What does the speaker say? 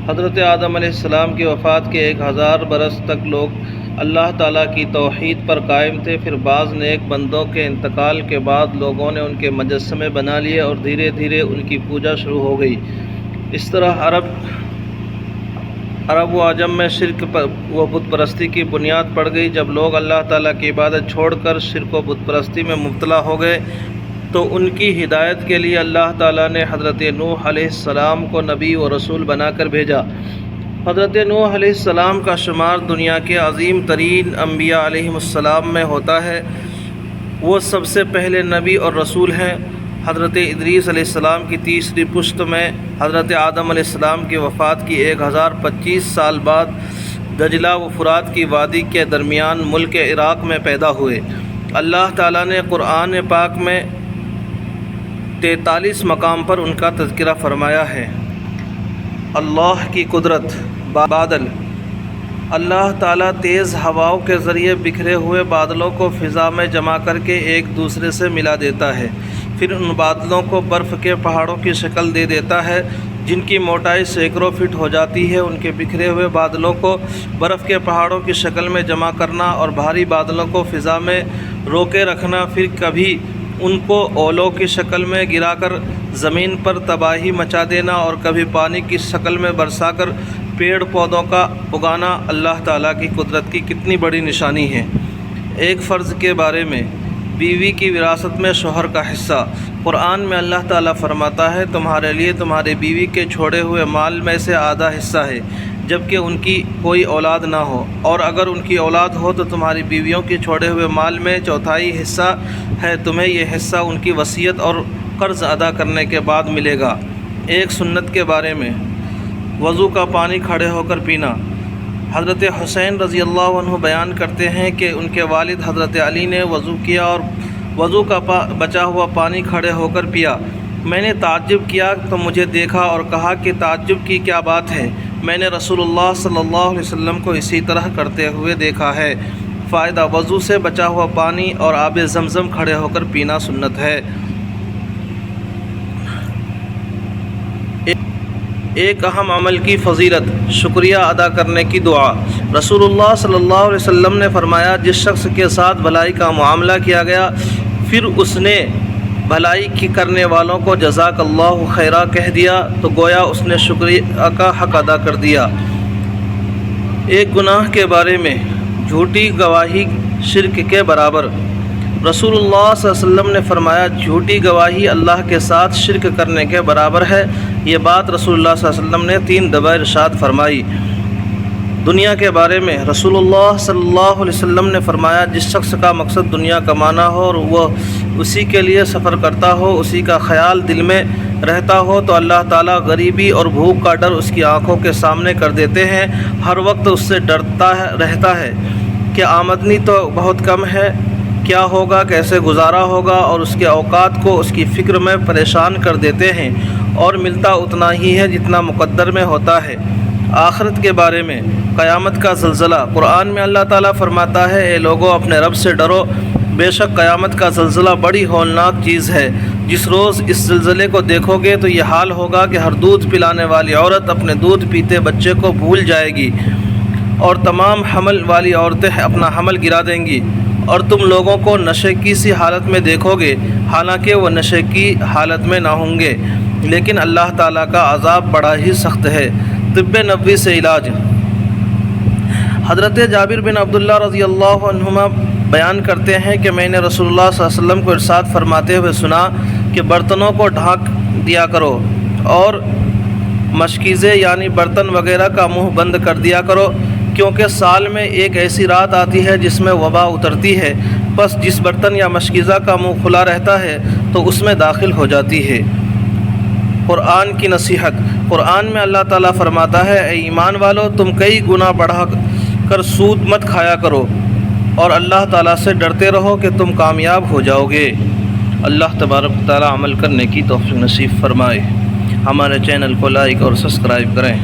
حضرت آدم علیہ السلام کی وفات کے 1000 برس تک لوگ اللہ تعالیٰ کی توحید پر قائم تھے۔ پھر بعض نیک بندوں کے انتقال کے بعد لوگوں نے ان کے مجسمے بنا لیے اور دھیرے دھیرے ان کی پوجا شروع ہو گئی۔ اس طرح عرب و عجم میں شرک و بت پرستی کی بنیاد پڑ گئی۔ جب لوگ اللہ تعالیٰ کی عبادت چھوڑ کر شرک و بت پرستی میں مبتلا ہو گئے تو ان کی ہدایت کے لیے اللہ تعالیٰ نے حضرت نوح علیہ السلام کو نبی و رسول بنا کر بھیجا۔ حضرت نوح علیہ السلام کا شمار دنیا کے عظیم ترین انبیاء علیہ السلام میں ہوتا ہے۔ وہ سب سے پہلے نبی اور رسول ہیں۔ حضرت ادریس علیہ السلام کی تیسری پشت میں حضرت آدم علیہ السلام کی وفات کی 1025 سال بعد دجلہ و فرات کی وادی کے درمیان ملک عراق میں پیدا ہوئے۔ اللہ تعالیٰ نے قرآن پاک میں 43 مقام پر ان کا تذکرہ فرمایا ہے۔ اللہ کی قدرت، بادل۔ اللہ تعالیٰ تیز ہواؤں کے ذریعے بکھرے ہوئے بادلوں کو فضا میں جمع کر کے ایک دوسرے سے ملا دیتا ہے، پھر ان بادلوں کو برف کے پہاڑوں کی شکل دے دیتا ہے جن کی موٹائی سینکڑوں فٹ ہو جاتی ہے۔ ان کے بکھرے ہوئے بادلوں کو برف کے پہاڑوں کی شکل میں جمع کرنا اور بھاری بادلوں کو فضا میں روکے رکھنا، پھر کبھی ان کو اولوں کی شکل میں گرا کر زمین پر تباہی مچا دینا اور کبھی پانی کی شکل میں برسا کر پیڑ پودوں کا اگانا، اللہ تعالیٰ کی قدرت کی کتنی بڑی نشانی ہے۔ ایک فرض کے بارے میں، بیوی کی وراثت میں شوہر کا حصہ۔ قرآن میں اللہ تعالیٰ فرماتا ہے تمہارے لیے تمہاری بیوی کے چھوڑے ہوئے مال میں سے آدھا حصہ ہے جبکہ ان کی کوئی اولاد نہ ہو، اور اگر ان کی اولاد ہو تو تمہاری بیویوں کے چھوڑے ہوئے مال میں چوتھائی حصہ ہے، تمہیں یہ حصہ ان کی وصیت اور قرض ادا کرنے کے بعد ملے گا۔ ایک سنت کے بارے میں، وضو کا پانی کھڑے ہو کر پینا۔ حضرت حسین رضی اللہ عنہ بیان کرتے ہیں کہ ان کے والد حضرت علی نے وضو کیا اور وضو کا بچا ہوا پانی کھڑے ہو کر پیا۔ میں نے تعجب کیا تو مجھے دیکھا اور کہا کہ تعجب کی کیا بات ہے؟ میں نے رسول اللہ صلی اللہ علیہ وسلم کو اسی طرح کرتے ہوئے دیکھا ہے۔ فائدہ: وضو سے بچا ہوا پانی اور آب زمزم کھڑے ہو کر پینا سنت ہے۔ ایک اہم عمل کی فضیلت، شکریہ ادا کرنے کی دعا۔ رسول اللہ صلی اللہ علیہ وسلم نے فرمایا جس شخص کے ساتھ بھلائی کا معاملہ کیا گیا پھر اس نے بھلائی کی کرنے والوں کو جزاک اللہ خیرہ کہہ دیا تو گویا اس نے شکریہ کا حق ادا کر دیا۔ ایک گناہ کے بارے میں، جھوٹی گواہی شرک کے برابر۔ رسول اللہ صلی اللہ علیہ وسلم نے فرمایا جھوٹی گواہی اللہ کے ساتھ شرک کرنے کے برابر ہے۔ یہ بات رسول اللہ صلی اللہ علیہ وسلم نے 3 دفعہ ارشاد فرمائی۔ دنیا کے بارے میں، رسول اللہ صلی اللہ علیہ وسلم نے فرمایا جس شخص کا مقصد دنیا کمانا ہو اور وہ اسی کے لیے سفر کرتا ہو، اسی کا خیال دل میں رہتا ہو تو اللہ تعالیٰ غریبی اور بھوک کا ڈر اس کی آنکھوں کے سامنے کر دیتے ہیں۔ ہر وقت اس سے ڈرتا رہتا ہے کہ آمدنی تو بہت کم ہے، کیا ہوگا، کیسے گزارا ہوگا، اور اس کے اوقات کو اس کی فکر میں پریشان کر دیتے ہیں، اور ملتا اتنا ہی ہے جتنا مقدر میں ہوتا ہے۔ آخرت کے بارے میں، قیامت کا زلزلہ۔ قرآن میں اللہ تعالیٰ فرماتا ہے اے لوگو اپنے رب سے ڈرو، بے شک قیامت کا زلزلہ بڑی ہولناک چیز ہے۔ جس روز اس زلزلے کو دیکھو گے تو یہ حال ہوگا کہ ہر دودھ پلانے والی عورت اپنے دودھ پیتے بچے کو بھول جائے گی اور تمام حمل والی عورتیں اپنا حمل گرا دیں گی، اور تم لوگوں کو نشے کی سی حالت میں دیکھو گے حالانکہ وہ نشے کی حالت میں نہ ہوں گے، لیکن اللہ تعالیٰ کا عذاب بڑا ہی سخت ہے۔ طب نبوی سے علاج۔ حضرت جابر بن عبداللہ رضی اللہ عنہما بیان کرتے ہیں کہ میں نے رسول اللہ صلی اللہ علیہ وسلم کو ارشاد فرماتے ہوئے سنا کہ برتنوں کو ڈھانک دیا کرو اور مشکیزیں یعنی برتن وغیرہ کا منہ بند کر دیا کرو، کیونکہ سال میں ایک ایسی رات آتی ہے جس میں وبا اترتی ہے، بس جس برتن یا مشکیزہ کا منہ کھلا رہتا ہے تو اس میں داخل ہو جاتی ہے۔ قرآن کی نصیحت۔ قرآن میں اللہ تعالیٰ فرماتا ہے اے ایمان والو تم کئی گنا بڑھا کر سود مت کھایا کرو اور اللہ تعالیٰ سے ڈرتے رہو کہ تم کامیاب ہو جاؤ گے۔ اللہ تبارک تعالیٰ عمل کرنے کی توفیق نصیب فرمائے۔ ہمارے چینل کو لائک اور سبسکرائب کریں۔